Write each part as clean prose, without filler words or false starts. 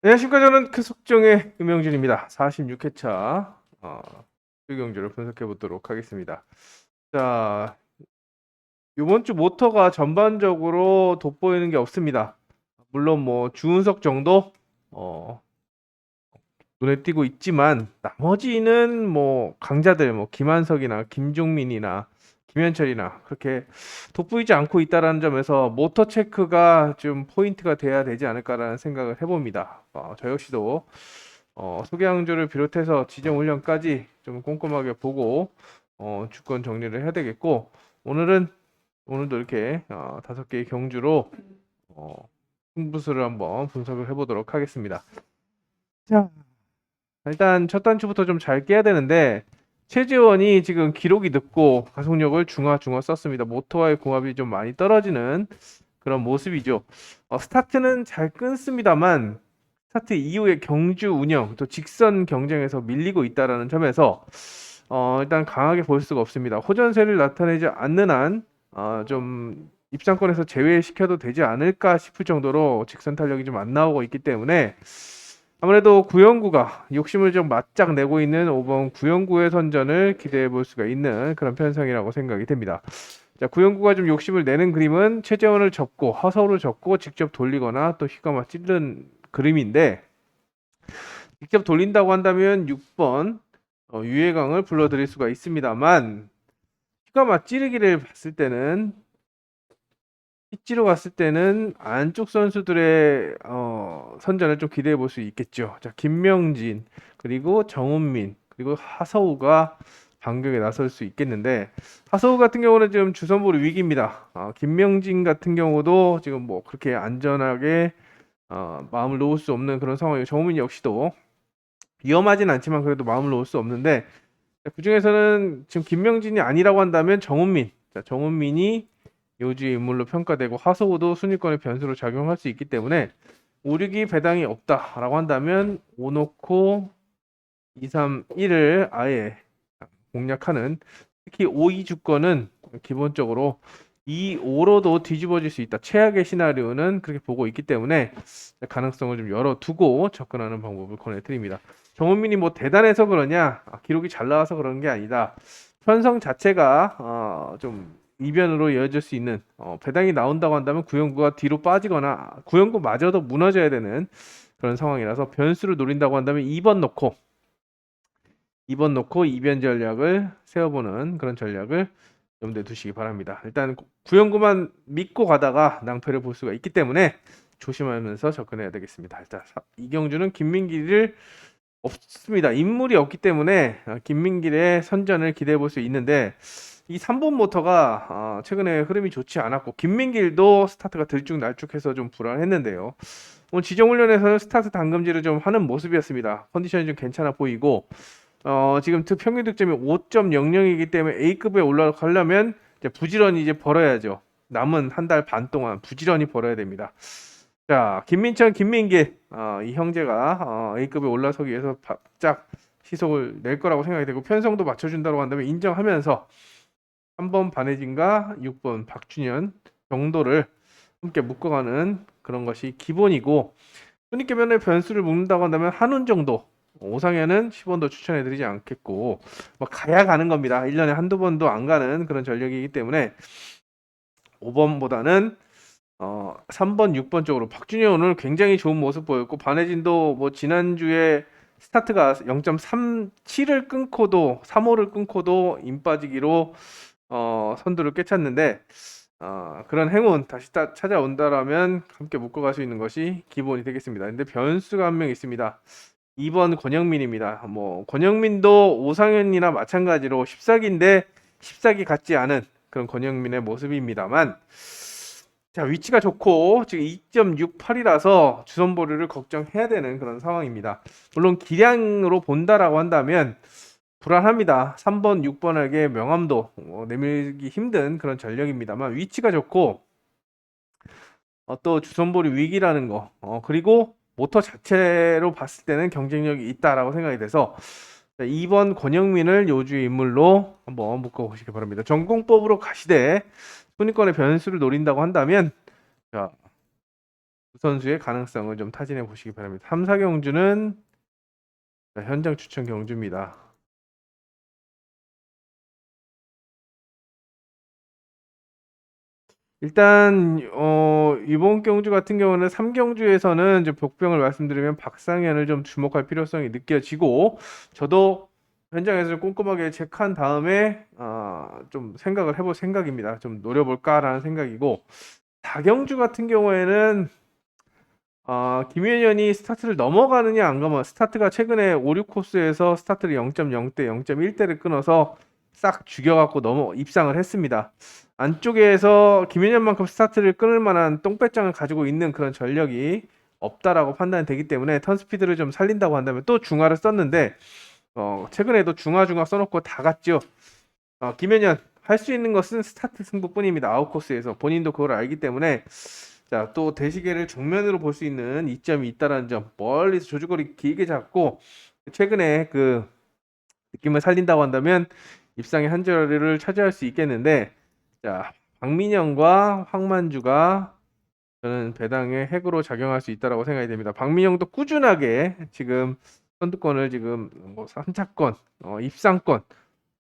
안녕하십니까. 저는 크속정의 김영준입니다. 46회차 수경주를 분석해 보도록 하겠습니다. 자, 이번 주 모터가 전반적으로 돋보이는 게 없습니다. 물론 뭐 주운석 정도 어, 눈에 띄고 있지만 나머지는 뭐 강자들 뭐 김한석이나 김종민이나 김현철이나 그렇게 돋보이지 않고 있다라는 점에서 모터 체크가 좀 포인트가 돼야 되지 않을까라는 생각을 해봅니다. 저 역시도 소개항주를 비롯해서 지정 훈련까지 좀 꼼꼼하게 보고 주권 정리를 해야 되겠고, 오늘도 이렇게 5개의 경주로 어, 승부수를 한번 분석을 해보도록 하겠습니다. 자, 일단 첫 단추부터 좀 잘 깨야 되는데, 최재원이 지금 기록이 늦고 가속력을 중하 썼습니다. 모터와의 궁합이 좀 많이 떨어지는 그런 모습이죠. 스타트는 잘 끊습니다만 스타트 이후의 경주 운영 또 직선 경쟁에서 밀리고 있다라는 점에서 일단 강하게 볼 수가 없습니다. 호전세를 나타내지 않는 한 좀 입상권에서 제외시켜도 되지 않을까 싶을 정도로 직선 탄력이 좀 안 나오고 있기 때문에 아무래도 구영구가 욕심을 좀 맞짝 내고 있는 5번 구영구의 선전을 기대해 볼 수가 있는 그런 편성이라고 생각이 됩니다. 자, 구영구가 좀 욕심을 내는 그림은 최재원을 접고 허서울을 접고 직접 돌리거나 또 휘감아 찌르는 그림인데, 직접 돌린다고 한다면 6번 유해강을 불러드릴 수가 있습니다만, 휘감아 찌르기를 봤을 때는 pit지로 갔을 때는 안쪽 선수들의 선전을 좀 기대해 볼 수 있겠죠. 자, 김명진 그리고 정은민 그리고 하서우가 반격에 나설 수 있겠는데, 하서우 같은 경우는 지금 주선보리 위기입니다. 김명진 같은 경우도 지금 뭐 그렇게 안전하게 마음을 놓을 수 없는 그런 상황이고, 정우민 역시도 위험하진 않지만 그래도 마음을 놓을 수 없는데, 그 중에서는 지금 김명진이 아니라고 한다면 정은민, 자, 정은민이 요주의 인물로 평가되고 하소우도 순위권의 변수로 작용할 수 있기 때문에, 오륙이 배당이 없다라고 한다면 오놓고 2, 3, 1을 아예 공략하는, 특히 5, 2 주권은 기본적으로 2, 5로도 뒤집어질 수 있다. 최악의 시나리오는 그렇게 보고 있기 때문에 가능성을 좀 열어두고 접근하는 방법을 권해드립니다. 정은민이 뭐 대단해서 그러냐, 기록이 잘 나와서 그런 게 아니다. 편성 자체가 좀 이변으로 이어질 수 있는, 배당이 나온다고 한다면 구영구가 뒤로 빠지거나 구영구마저도 무너져야 되는 그런 상황이라서, 변수를 노린다고 한다면 2번 놓고 이변 전략을 세워보는 그런 전략을 염두에 두시기 바랍니다. 일단 구영구만 믿고 가다가 낭패를 볼 수가 있기 때문에 조심하면서 접근해야 되겠습니다. 일단 이경주는 김민기를 없습니다. 인물이 없기 때문에 김민길의 선전을 기대해 볼 수 있는데, 이 3번 모터가 최근에 흐름이 좋지 않았고 김민길도 스타트가 들쭉날쭉해서 좀 불안했는데요. 오늘 지정훈련에서는 스타트 당금질을 좀 하는 모습이었습니다. 컨디션이 좀 괜찮아 보이고, 지금 평균 득점이 5.00이기 때문에 A급에 올라가려면 이제 부지런히 이제 벌어야죠. 남은 한 달 반 동안 부지런히 벌어야 됩니다. 자, 김민철, 김민길, 이 형제가 A급에 올라서기 위해서 바짝 시속을 낼 거라고 생각이 되고, 편성도 맞춰준다고 한다면 인정하면서 3번 반혜진과 6번 박준현 정도를 함께 묶어가는 그런 것이 기본이고, 손익계면의 변수를 묶는다고 한다면 한운 정도, 오상현은 10원도 추천해드리지 않겠고, 뭐 가야 가는 겁니다. 1년에 한두 번도 안 가는 그런 전력이기 때문에 5번보다는 3번, 6번 쪽으로. 박준현 오늘 굉장히 좋은 모습 보였고, 반혜진도 뭐 지난주에 스타트가 0.37을 끊고도 3호를 끊고도 임 빠지기로 선두를 꿰찼는데, 그런 행운 다시 찾아온다라면 함께 묶어갈 수 있는 것이 기본이 되겠습니다. 근데 변수가 한 명 있습니다. 2번 권영민입니다. 뭐 권영민도 오상현이나 마찬가지로 14기인데 14기 같지 않은 그런 권영민의 모습입니다만, 자, 위치가 좋고 지금 2.68이라서 주선보리를 걱정해야 되는 그런 상황입니다. 물론 기량으로 본다라고 한다면 불안합니다. 3번, 6번에게 명함도 내밀기 힘든 그런 전력입니다만, 위치가 좋고 또 주선보리 위기라는 거, 그리고 모터 자체로 봤을 때는 경쟁력이 있다라고 생각이 돼서 2번 권영민을 요주의 인물로 한번 묶어보시기 바랍니다. 전공법으로 가시되 손익권의 변수를 노린다고 한다면, 자, 두 선수의 가능성을 좀 타진해 보시기 바랍니다. 3, 4경주는 현장 추천 경주입니다. 일단 이번 경주 같은 경우는 3경주에서는 이제 복병을 말씀드리면 박상현을 좀 주목할 필요성이 느껴지고, 저도 현장에서 좀 꼼꼼하게 체크한 다음에 좀 생각을 해볼 생각입니다. 좀 노려볼까라는 생각이고, 4경주 같은 경우에는 김윤현이 스타트를 넘어가느냐 안 가면, 스타트가 최근에 5, 6코스에서 스타트를 0.0대 0.1대를 끊어서 싹 죽여갖고 입상을 했습니다. 안쪽에서 김윤현만큼 스타트를 끊을 만한 똥배짱을 가지고 있는 그런 전력이 없다라고 판단이 되기 때문에 턴 스피드를 좀 살린다고 한다면, 또 중화를 썼는데 최근에도 중화 써놓고 다 갔죠. 김윤현 할 수 있는 것은 스타트 승부뿐입니다. 아웃코스에서 본인도 그걸 알기 때문에, 자, 또 대시계를 정면으로 볼 수 있는 이점이 있다는 점, 멀리서 조주거리 길게 잡고 최근에 그 느낌을 살린다고 한다면 입상의 한 자리를 차지할 수 있겠는데, 자, 박민영과 황만주가 저는 배당의 핵으로 작용할 수 있다라고 생각이 됩니다. 박민영도 꾸준하게 지금 선두권을 지금 3차권, 입상권,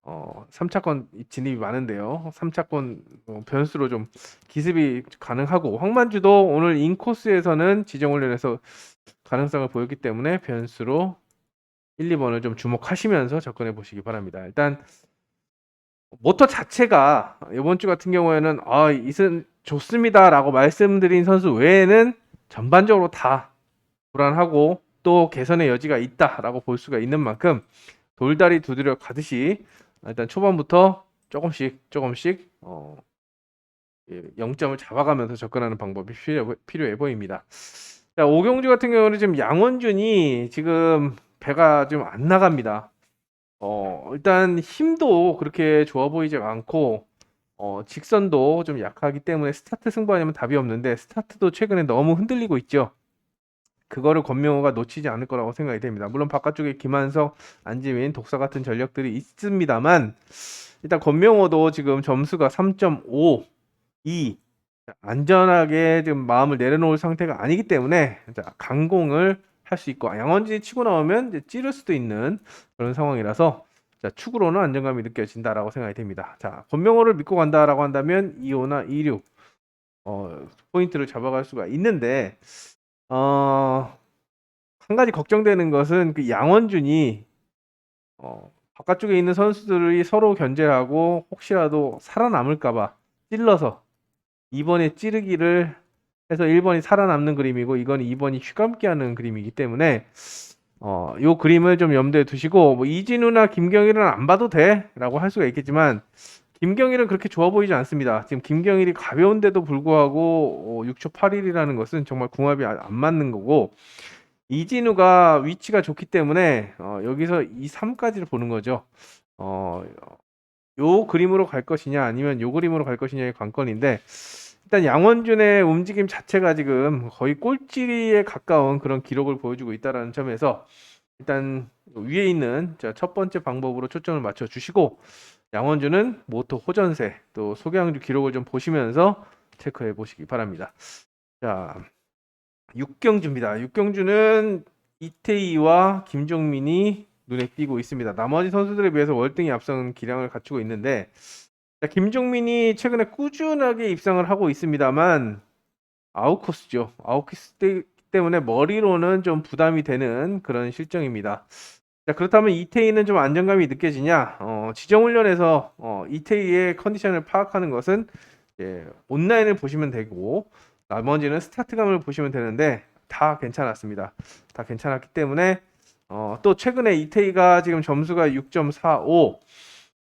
3차권 진입이 많은데요. 3차권 변수로 좀 기습이 가능하고, 황만주도 오늘 인코스에서는 지정훈련에서 가능성을 보였기 때문에 변수로 1, 2번을 좀 주목하시면서 접근해 보시기 바랍니다. 일단 모터 자체가 이번 주 같은 경우에는 이승 좋습니다라고 말씀드린 선수 외에는 전반적으로 다 불안하고 또 개선의 여지가 있다라고 볼 수가 있는 만큼, 돌다리 두드려 가듯이 일단 초반부터 조금씩 0점을 잡아가면서 접근하는 방법이 필요해 보입니다. 자, 오경주 같은 경우는 지금 양원준이 지금 배가 좀 안 나갑니다. 일단 힘도 그렇게 좋아 보이지 않고, 직선도 좀 약하기 때문에 스타트 승부 아니면 답이 없는데, 스타트도 최근에 너무 흔들리고 있죠. 그거를 권명호가 놓치지 않을 거라고 생각이 됩니다. 물론 바깥쪽에 김한석, 안지민, 독사 같은 전력들이 있습니다만, 일단 권명호도 지금 점수가 3.52, 안전하게 지금 마음을 내려놓을 상태가 아니기 때문에, 자, 강공을 할 수 있고, 양원진이 치고 나오면 이제 찌를 수도 있는 그런 상황이라서, 자, 축으로는 안정감이 느껴진다라고 생각이 됩니다. 자, 권명호를 믿고 간다라고 한다면 2호나 26 포인트를 잡아갈 수가 있는데, 한 가지 걱정되는 것은 그 양원준이 바깥쪽에 있는 선수들이 서로 견제하고 혹시라도 살아남을까봐 찔러서 2번에 찌르기를 해서 1번이 살아남는 그림이고, 이건 2번이 휘감기 하는 그림이기 때문에 요 그림을 좀 염두에 두시고, 뭐 이진우나 김경일은 안 봐도 돼 라고 할 수가 있겠지만, 김경일은 그렇게 좋아 보이지 않습니다. 지금 김경일이 가벼운데도 불구하고 6초 8일이라는 것은 정말 궁합이 안 맞는 거고, 이진우가 위치가 좋기 때문에 여기서 2, 3까지를 보는 거죠. 요 그림으로 갈 것이냐 아니면 요 그림으로 갈 것이냐의 관건인데, 일단 양원준의 움직임 자체가 지금 거의 꼴찌에 가까운 그런 기록을 보여주고 있다는 점에서, 일단 위에 있는 첫 번째 방법으로 초점을 맞춰 주시고, 양원준은 모토 호전세 또 소개항주 기록을 좀 보시면서 체크해 보시기 바랍니다. 자, 6경주입니다. 6경주는 이태희와 김종민이 눈에 띄고 있습니다. 나머지 선수들에 비해서 월등히 앞선 기량을 갖추고 있는데, 자, 김종민이 최근에 꾸준하게 입상을 하고 있습니다만 아웃코스죠. 아웃코스 때문에 머리로는 좀 부담이 되는 그런 실정입니다. 자, 그렇다면 이태희는 좀 안정감이 느껴지냐? 지정훈련에서 이태희의 컨디션을 파악하는 것은 온라인을 보시면 되고, 나머지는 스타트감을 보시면 되는데 다 괜찮았습니다. 다 괜찮았기 때문에 또 최근에 이태희가 지금 점수가 6.45,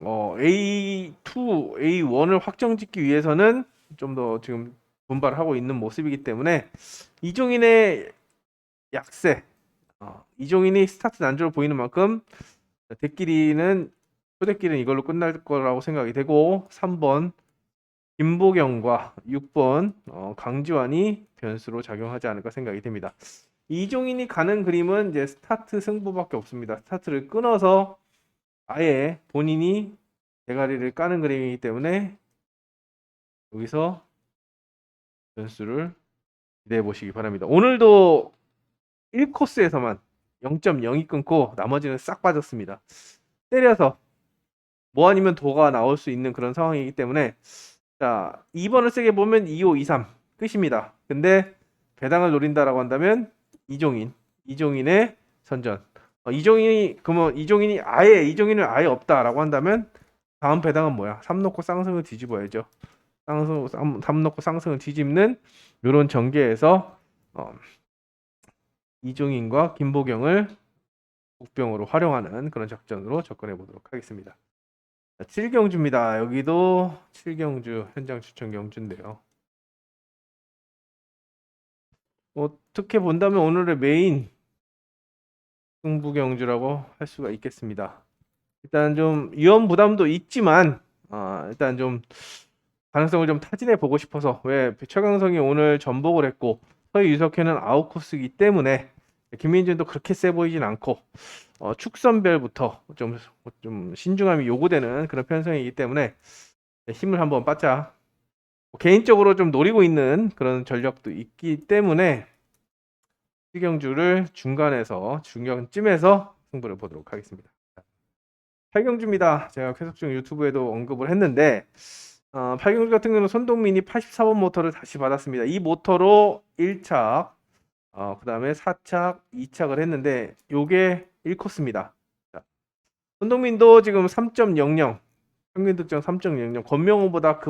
A2, A1을 확정짓기 위해서는 좀 더 지금 분발을 하고 있는 모습이기 때문에, 이종인의 약세, 이종인이 스타트 난조를 보이는 만큼 초대길은 이걸로 끝날 거라고 생각이 되고, 3번 김보경과 6번 강지환이 변수로 작용하지 않을까 생각이 됩니다. 이종인이 가는 그림은 이제 스타트 승부밖에 없습니다. 스타트를 끊어서 아예 본인이 대가리를 까는 그림이기 때문에 여기서 변수를 기대해 보시기 바랍니다. 오늘도 1코스에서만 0.02 끊고 나머지는 싹 빠졌습니다. 때려서 뭐 아니면 도가 나올 수 있는 그런 상황이기 때문에 자 2번을 세게 보면 25, 23 끝입니다. 근데 배당을 노린다라고 한다면 이종인의 선전. 그러면 이종인을 아예 없다라고 한다면 다음 배당은 뭐야? 3 놓고 쌍승을 뒤집어야죠. 3 놓고 쌍승을 뒤집는 이런 전개에서 이종인과 김보경을 국병으로 활용하는 그런 작전으로 접근해 보도록 하겠습니다. 7경주입니다. 여기도 7경주 현장 추천 경주인데요. 어떻게 본다면 오늘의 메인 승부 경주라고 할 수가 있겠습니다. 일단 좀 위험 부담도 있지만 일단 좀 가능성을 좀 타진해 보고 싶어서 왜 최강성이 오늘 전복을 했고 서희 유석현은 아웃코스이기 때문에 김민준도 그렇게 세 보이진 않고 축선별부터 좀 신중함이 요구되는 그런 편성이기 때문에 힘을 한번 바짝 개인적으로 좀 노리고 있는 그런 전력도 있기 때문에 시경주를 중간쯤에서 승부를 보도록 하겠습니다. 8경주입니다. 제가 계속 유튜브에도 언급을 했는데 8경주 같은 경우는 손동민이 84번 모터를 다시 받았습니다. 이 모터로 1착 그 다음에 4착 2착을 했는데 요게 1코스입니다. 손동민도 지금 3.00 평균 득점 3.00 권명호보다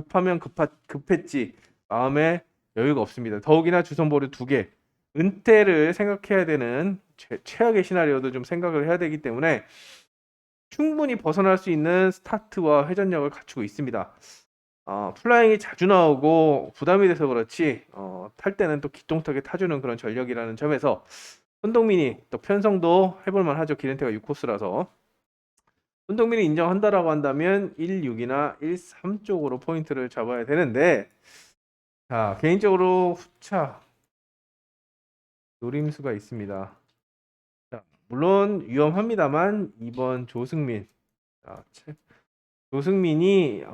급했지 마음에 여유가 없습니다. 더욱이나 주선보를 2개 은퇴를 생각해야 되는 최악의 시나리오도 좀 생각을 해야 되기 때문에 충분히 벗어날 수 있는 스타트와 회전력을 갖추고 있습니다. 플라잉이 자주 나오고 부담이 돼서 그렇지 탈 때는 또 기똥차게 타주는 그런 전력이라는 점에서 손동민이 또 편성도 해볼만 하죠. 기렌테가 6코스라서 손동민이 인정한다라고 한다면 1.6이나 1.3 쪽으로 포인트를 잡아야 되는데 자 개인적으로 후차 노림수가 있습니다. 자, 물론 위험합니다만 2번 조승민 조승민이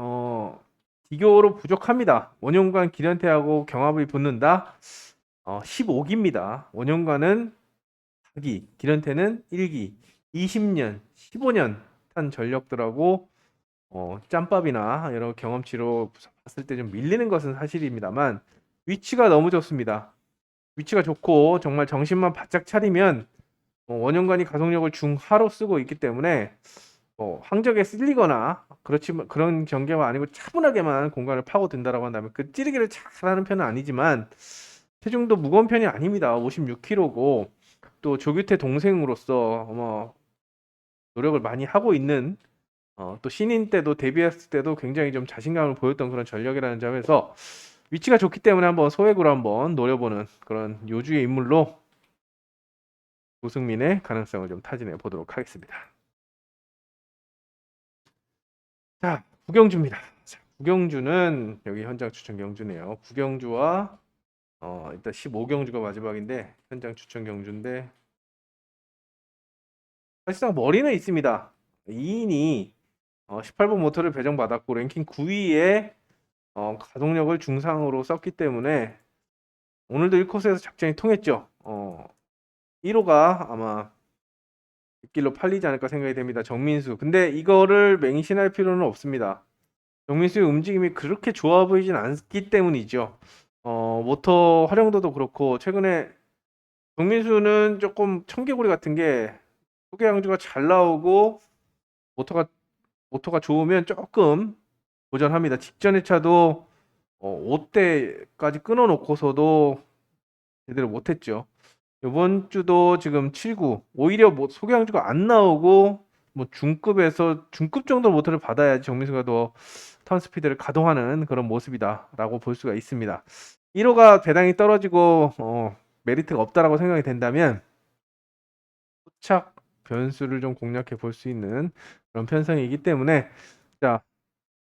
비교로 부족합니다. 원용관 기련태하고 경합이 붙는다. 15기입니다. 원용관은 4기, 기련태는 1기, 20년, 15년 탄 전력들하고 짬밥이나 여러 경험치로 봤을 때 좀 밀리는 것은 사실입니다만 위치가 너무 좋습니다. 위치가 좋고 정말 정신만 바짝 차리면 원용관이 가속력을 중하로 쓰고 있기 때문에 항적에 쓸리거나 그렇지만 그런 경계가 아니고 차분하게만 공간을 파고든다라고 한다면 그 찌르기를 잘하는 편은 아니지만 체중도 무거운 편이 아닙니다. 56kg고 또 조규태 동생으로서 노력을 많이 하고 있는 또 신인 때도 데뷔했을 때도 굉장히 좀 자신감을 보였던 그런 전력이라는 점에서 위치가 좋기 때문에 한번 소액으로 한번 노려보는 그런 요주의 인물로 조승민의 가능성을 좀 타진해 보도록 하겠습니다. 자, 구경주입니다. 자, 구경주는 여기 현장 추천 경주네요. 구경주와 일단 15경주가 마지막인데 현장 추천 경주인데 사실상 머리는 있습니다. 2인이 18번 모터를 배정받았고 랭킹 9위에 가동력을 중상으로 썼기 때문에 오늘도 1코스에서 작전이 통했죠. 1호가 아마 뒷길로 팔리지 않을까 생각이 됩니다. 정민수. 근데 이거를 맹신할 필요는 없습니다. 정민수의 움직임이 그렇게 좋아 보이진 않기 때문이죠. 모터 활용도도 그렇고 최근에 정민수는 조금 청개구리 같은 게 소개 양주가 잘 나오고 모터가 좋으면 조금 도전합니다. 직전의 차도 5대까지 끊어놓고서도 제대로 못했죠. 이번 주도 지금 7구 오히려 소개 양주가 안 나오고 중급 정도 모터를 받아야지 정민수가 더 턴 스피드를 가동하는 그런 모습이다라고 볼 수가 있습니다. 1호가 배당이 떨어지고 메리트가 없다라고 생각이 된다면 후착 변수를 좀 공략해 볼 수 있는 그런 편성이기 때문에 자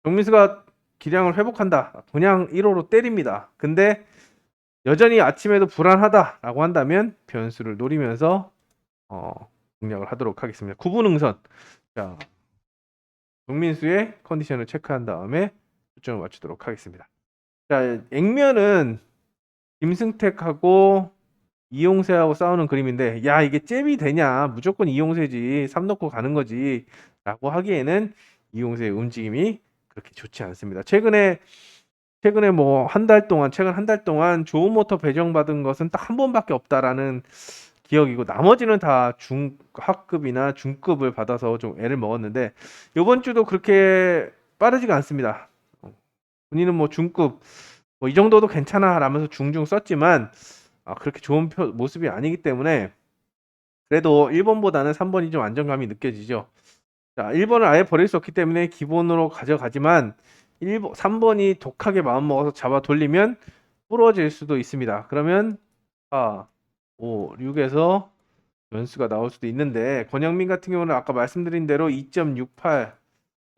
정민수가 기량을 회복한다. 그냥 1호로 때립니다. 근데 여전히 아침에도 불안하다라고 한다면 변수를 노리면서 공략을 하도록 하겠습니다. 9분 응선. 자, 정민수의 컨디션을 체크한 다음에 초점을 맞추도록 하겠습니다. 자, 액면은 김승택하고 이용세하고 싸우는 그림인데, 야, 이게 잽이 되냐? 무조건 이용세지. 3 넣고 가는 거지. 라고 하기에는 이용세의 움직임이 그렇게 좋지 않습니다. 최근에 뭐 최근 한 달 동안 좋은 모터 배정받은 것은 딱 한 번밖에 없다라는 기억이고, 나머지는 다 중하급이나 중급을 받아서 좀 애를 먹었는데, 요번 주도 그렇게 빠르지가 않습니다. 본인은 뭐 중급, 뭐 이 정도도 괜찮아 라면서 중중 썼지만, 그렇게 좋은 모습이 아니기 때문에, 그래도 1번보다는 3번이 좀 안정감이 느껴지죠. 자, 1번을 아예 버릴 수 없기 때문에 기본으로 가져가지만, 3번이 독하게 마음먹어서 잡아 돌리면 부러질 수도 있습니다. 그러면 4, 5, 6에서 연수가 나올 수도 있는데, 권영민 같은 경우는 아까 말씀드린 대로 2.68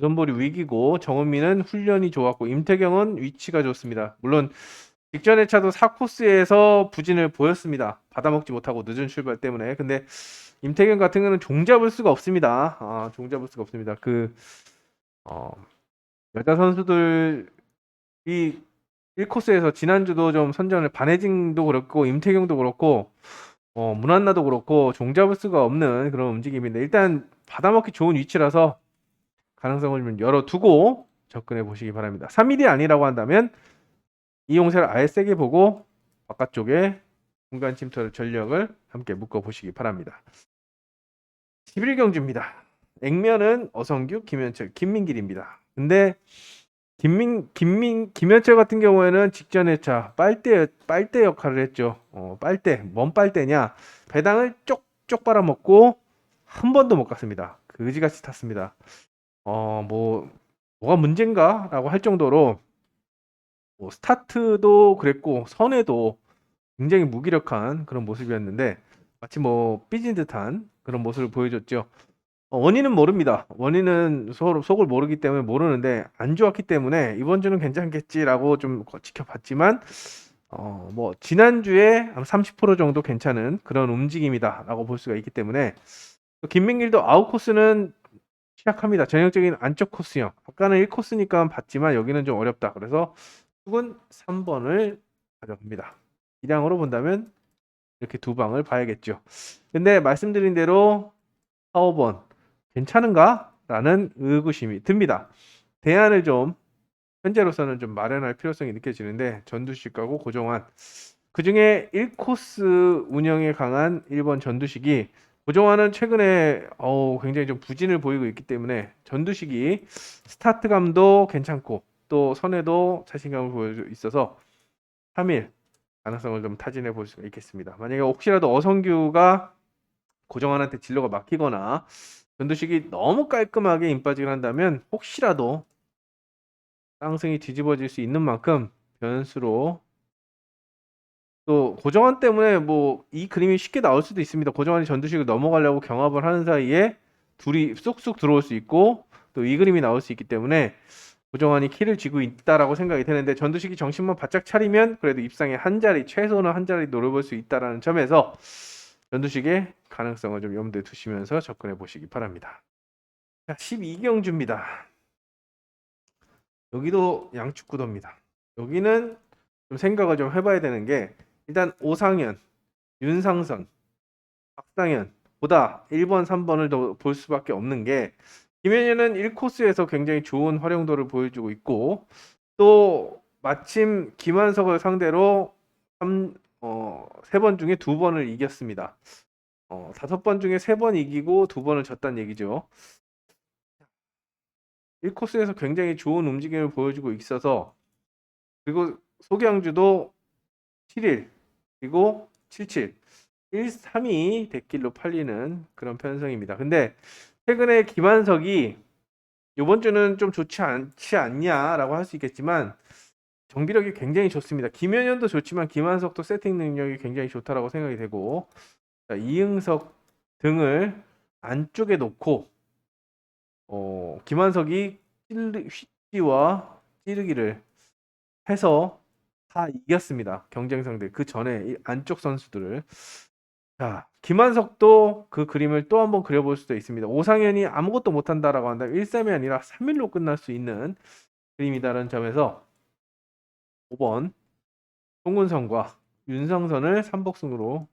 전볼이 위기고, 정은민은 훈련이 좋았고, 임태경은 위치가 좋습니다. 물론 직전의 차도 4코스에서 부진을 보였습니다. 받아먹지 못하고 늦은 출발 때문에. 근데 임태경 같은 경우는 종잡을 수가 없습니다. 종잡을 수가 없습니다. 어, 여자 선수들이 1코스에서 지난주도 좀 선전을, 반혜진도 그렇고 임태경도 그렇고 문한나도 그렇고 종잡을 수가 없는 그런 움직임인데, 일단 받아먹기 좋은 위치라서 가능성을 좀 열어두고 접근해 보시기 바랍니다. 3mm 아니라고 한다면 이용세를 아예 세게 보고 바깥쪽에 중간 침투 전력을 함께 묶어 보시기 바랍니다. 11경주입니다. 액면은 어성규, 김현철, 김민길입니다. 근데 김현철 같은 경우에는 직전에 차 빨대 역할을 했죠. 뭔 빨대냐? 배당을 쪽쪽 빨아먹고 한 번도 못 갔습니다. 그지같이 탔습니다. 뭐가 문제인가라고 할 정도로 뭐 스타트도 그랬고 선에도 굉장히 무기력한 그런 모습이었는데, 마치 뭐 삐진 듯한 그런 모습을 보여줬죠. 원인은 모릅니다. 원인은 서로 속을 모르기 때문에 모르는데, 안 좋았기 때문에 이번 주는 괜찮겠지라고 좀 지켜봤지만, 뭐 지난주에 30% 정도 괜찮은 그런 움직임이다라고 볼 수가 있기 때문에, 김민길도 아웃코스는 시작합니다. 전형적인 안쪽 코스형. 아까는 1코스니까 봤지만 여기는 좀 어렵다. 그래서 축은 3번을 가져갑니다. 기량으로 본다면 이렇게 두 방을 봐야겠죠. 근데 말씀드린 대로 4, 5번 괜찮은가? 라는 의구심이 듭니다. 대안을 좀 현재로서는 좀 마련할 필요성이 느껴지는데, 전두식하고 고정환, 그 중에 1코스 운영에 강한 1번 전두식이, 고정환은 최근에 굉장히 좀 부진을 보이고 있기 때문에 전두식이 스타트감도 괜찮고 또 선에도 자신감을 보여주고 있어서 3일 가능성을 좀 타진해 볼 수가 있겠습니다. 만약에 혹시라도 어성규가 고정환한테 진로가 막히거나 전두식이 너무 깔끔하게 인빠지를 한다면, 혹시라도 쌍승이 뒤집어질 수 있는 만큼 변수로, 또 고정환 때문에 뭐 이 그림이 쉽게 나올 수도 있습니다. 고정환이 전두식을 넘어가려고 경합을 하는 사이에 둘이 쑥쑥 들어올 수 있고, 또 이 그림이 나올 수 있기 때문에 고정환이 키를 쥐고 있다라고 생각이 되는데, 전두식이 정신만 바짝 차리면 그래도 입상에 한 자리, 최소는 한 자리 노려볼 수 있다라는 점에서 전두식의 가능성을 좀 염두에 두시면서 접근해 보시기 바랍니다. 자, 12경주입니다. 여기도 양축 구도입니다. 여기는 좀 생각을 좀 해봐야 되는 게, 일단 오상현, 윤상선, 박상현 보다 1번, 3번을 더 볼 수밖에 없는 게, 김현현은 1코스에서 굉장히 좋은 활용도를 보여주고 있고, 또 마침 김한석을 상대로 3번 중에 2번을 이겼습니다. 5번 중에 3번 이기고 2번을 졌다는 얘기죠. 1코스에서 굉장히 좋은 움직임을 보여주고 있어서, 그리고 소경주도 7일 그리고 77 1-3이 대길로 팔리는 그런 편성입니다. 근데 최근에 김한석이 이번 주는 좀 좋지 않지 않냐라고 할 수 있겠지만, 정비력이 굉장히 좋습니다. 김현현도 좋지만 김한석도 세팅 능력이 굉장히 좋다라고 생각이 되고, 자, 이응석 등을 안쪽에 놓고 김한석이 휘지와 찌르기를 해서 다 이겼습니다. 경쟁 상대 그 전에 이 안쪽 선수들을. 자, 김한석도 그 그림을 또 한번 그려볼 수도 있습니다. 오상현이 아무것도 못한다라고 한다면 1-3이 아니라 3일로 끝날 수 있는 그림이다라는 점에서 5번 송근성과 윤상선을 삼복승으로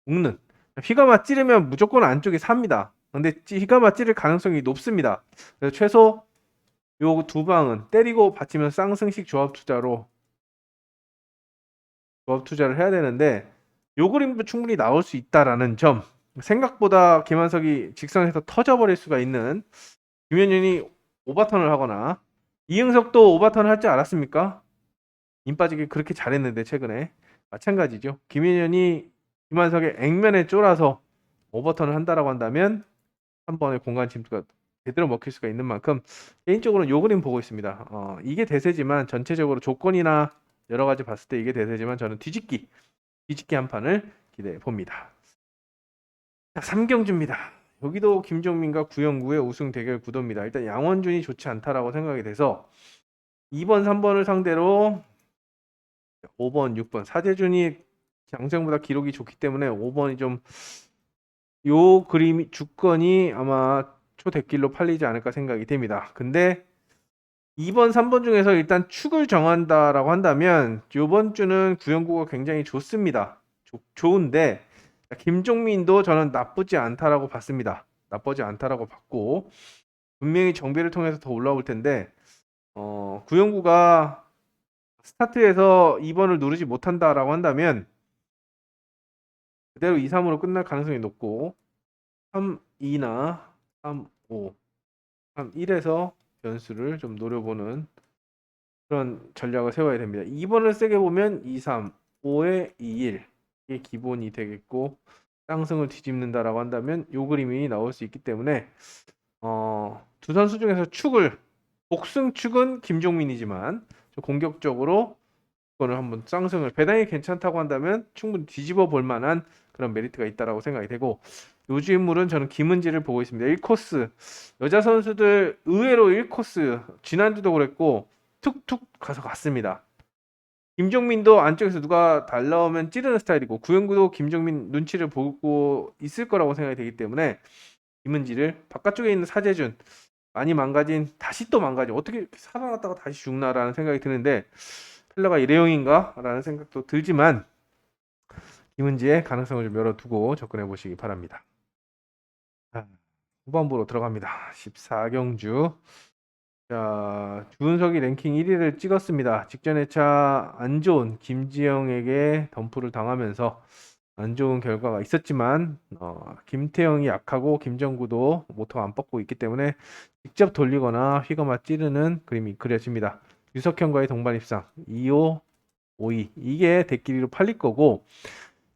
묶는. 휘가마 찌르면 무조건 안쪽에 삽니다. 근데 휘가마 찌를 가능성이 높습니다. 그래서 최소 요 두 방은 때리고 받치면 쌍승식 조합 투자로 조합 투자를 해야 되는데 요 그림도 충분히 나올 수 있다라는 점. 생각보다 김한석이 직선에서 터져버릴 수가 있는 김현준이 오버턴을 하거나 이응석도 오버턴을 할 줄 알았습니까? 힘 빠지게 그렇게 잘했는데 최근에 마찬가지죠. 김현현이 김한석의 액면에 쫄아서 오버턴을 한다라고 한다면 한 번의 공간 침투가 제대로 먹힐 수가 있는 만큼 개인적으로는 요 그림 보고 있습니다. 이게 대세지만 전체적으로 조건이나 여러 가지 봤을 때 이게 대세지만 저는 뒤집기 한 판을 기대해 봅니다. 자, 3경주입니다. 여기도 김종민과 구영구의 우승 대결 구도입니다. 일단 양원준이 좋지 않다라고 생각이 돼서 2번, 3번을 상대로 5번, 6번 사재준이 장생보다 기록이 좋기 때문에 5번이 좀 요 그림 주건이 아마 초대길로 팔리지 않을까 생각이 됩니다. 근데 2번, 3번 중에서 일단 축을 정한다라고 한다면 요번 주는 구영구가 굉장히 좋습니다. 좋은데 김종민도 저는 나쁘지 않다라고 봤습니다. 나쁘지 않다라고 봤고 분명히 정비를 통해서 더 올라올 텐데 구영구가 스타트에서 2번을 누르지 못한다라고 한다면 그대로 2, 3으로 끝날 가능성이 높고 3, 2나 3, 5, 3, 1에서 변수를 좀 노려보는 그런 전략을 세워야 됩니다. 2번을 세게 보면 2, 3, 5에 2, 1 이게 기본이 되겠고 쌍승을 뒤집는다라고 한다면 요 그림이 나올 수 있기 때문에 두 선수 중에서 복승축은 김종민이지만 공격적으로 그거를 한번 쌍승을 배당이 괜찮다고 한다면 충분히 뒤집어 볼 만한 그런 메리트가 있다라고 생각이 되고 요주 인물은 저는 김은지를 보고 있습니다. 1코스 여자 선수들 의외로 1코스 지난주도 그랬고 툭툭 가서 갔습니다. 김종민도 안쪽에서 누가 달라오면 찌르는 스타일이고 구영구도 김종민 눈치를 보고 있을 거라고 생각이 되기 때문에 김은지를 바깥쪽에 있는 사재준 많이 망가진 다시 또 망가져 어떻게 살아났다가 다시 죽나라는 생각이 드는데 텔러가 일회용인가? 라는 생각도 들지만 김은지의 가능성을 좀 열어두고 접근해 보시기 바랍니다. 후반부로 들어갑니다. 14경주. 자, 주은석이 랭킹 1위를 찍었습니다. 직전 회차 안 좋은 김지영에게 덤프를 당하면서 안 좋은 결과가 있었지만 김태형이 약하고 김정구도 모터가 안 뻗고 있기 때문에 직접 돌리거나 휘거마 찌르는 그림이 그려집니다. 유석현과의 동반 입상 2호 5위 이게 대끼리로 팔릴 거고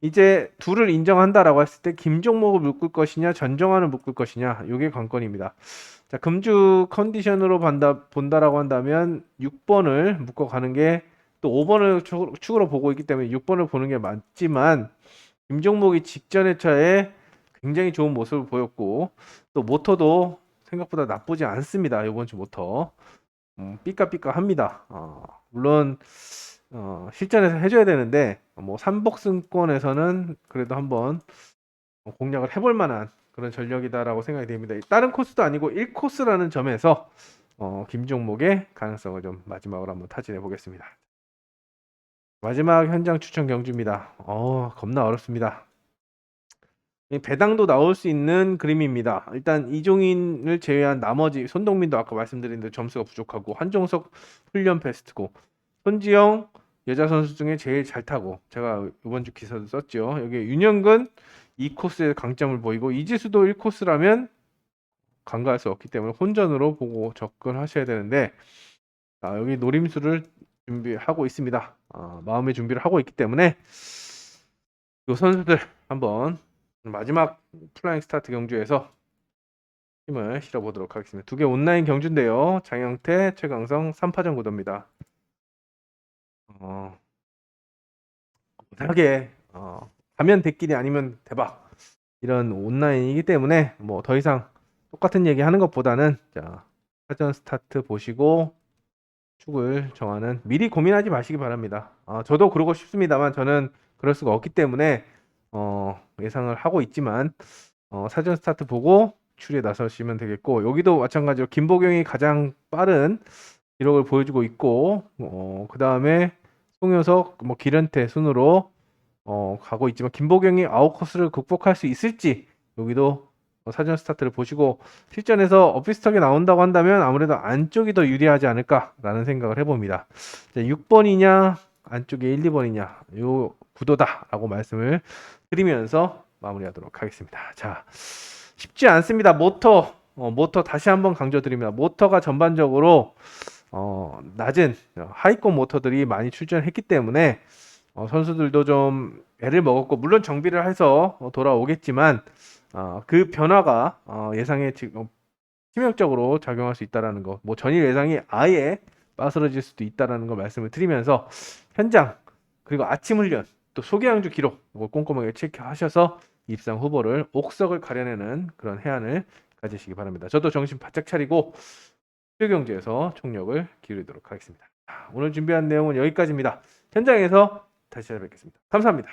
이제 둘을 인정한다라고 했을 때 김종목을 묶을 것이냐 전정환을 묶을 것이냐 이게 관건입니다. 자, 금주 컨디션으로 본다라고 한다면 6번을 묶어가는 게 또 5번을 축으로 보고 있기 때문에 6번을 보는 게 맞지만 김종목이 직전 회차에 굉장히 좋은 모습을 보였고 또 모터도 생각보다 나쁘지 않습니다. 이번 주 모터 삐까삐까합니다. 물론 실전에서 해줘야 되는데 뭐 삼복승권에서는 그래도 한번 공략을 해볼 만한 그런 전력이다라고 생각이 됩니다. 다른 코스도 아니고 1코스라는 점에서 김종목의 가능성을 좀 마지막으로 한번 타진해 보겠습니다. 마지막 현장 추천 경주입니다. 겁나 어렵습니다. 배당도 나올 수 있는 그림입니다. 일단 이종인을 제외한 나머지 손동민도 아까 말씀드린 대로 점수가 부족하고 한종석 훈련 베스트고 손지영 여자 선수 중에 제일 잘 타고 제가 이번 주 기사도 썼죠. 여기 윤영근 2코스의 강점을 보이고 이지수도 1코스라면 간과할 수 없기 때문에 혼전으로 보고 접근하셔야 되는데 여기 노림수를 준비하고 있습니다. 마음의 준비를 하고 있기 때문에 이 선수들 한번 마지막 플라잉 스타트 경주에서 힘을 실어보도록 하겠습니다. 두 개 온라인 경주인데요. 장영태, 최강성 3파전 구도입니다. 못하게 가면 대끼리 아니면 대박 이런 온라인이기 때문에 뭐 더 이상 똑같은 얘기 하는 것보다는 자 사전 스타트 보시고 축을 정하는 미리 고민하지 마시기 바랍니다. 저도 그러고 싶습니다만 저는 그럴 수가 없기 때문에 예상을 하고 있지만 사전 스타트 보고 추리에 나서시면 되겠고 여기도 마찬가지로 김보경이 가장 빠른 기록을 보여주고 있고 그 다음에 송효석, 뭐 기련태 순으로 가고 있지만 김보경이 아웃코스를 극복할 수 있을지 여기도 사전 스타트를 보시고 실전에서 비슷하게 나온다고 한다면 아무래도 안쪽이 더 유리하지 않을까라는 생각을 해봅니다. 6번이냐 안쪽에 1, 2번이냐 요 구도다라고 말씀을 드리면서 마무리하도록 하겠습니다. 자, 쉽지 않습니다. 모터 다시 한번 강조드립니다. 모터가 전반적으로 낮은 하위권 모터들이 많이 출전했기 때문에 선수들도 좀 애를 먹었고 물론 정비를 해서 돌아오겠지만 그 변화가 예상에 지금 치명적으로 작용할 수 있다라는 거, 뭐 전일 예상이 아예 빠스러질 수도 있다라는 거 말씀을 드리면서 현장 그리고 아침 훈련 또 소개양주 기록 이거 꼼꼼하게 체크하셔서 입상 후보를 옥석을 가려내는 그런 해안을 가지시기 바랍니다. 저도 정신 바짝 차리고 수요경제에서 총력을 기울이도록 하겠습니다. 오늘 준비한 내용은 여기까지입니다. 현장에서 다시 찾아뵙겠습니다. 감사합니다.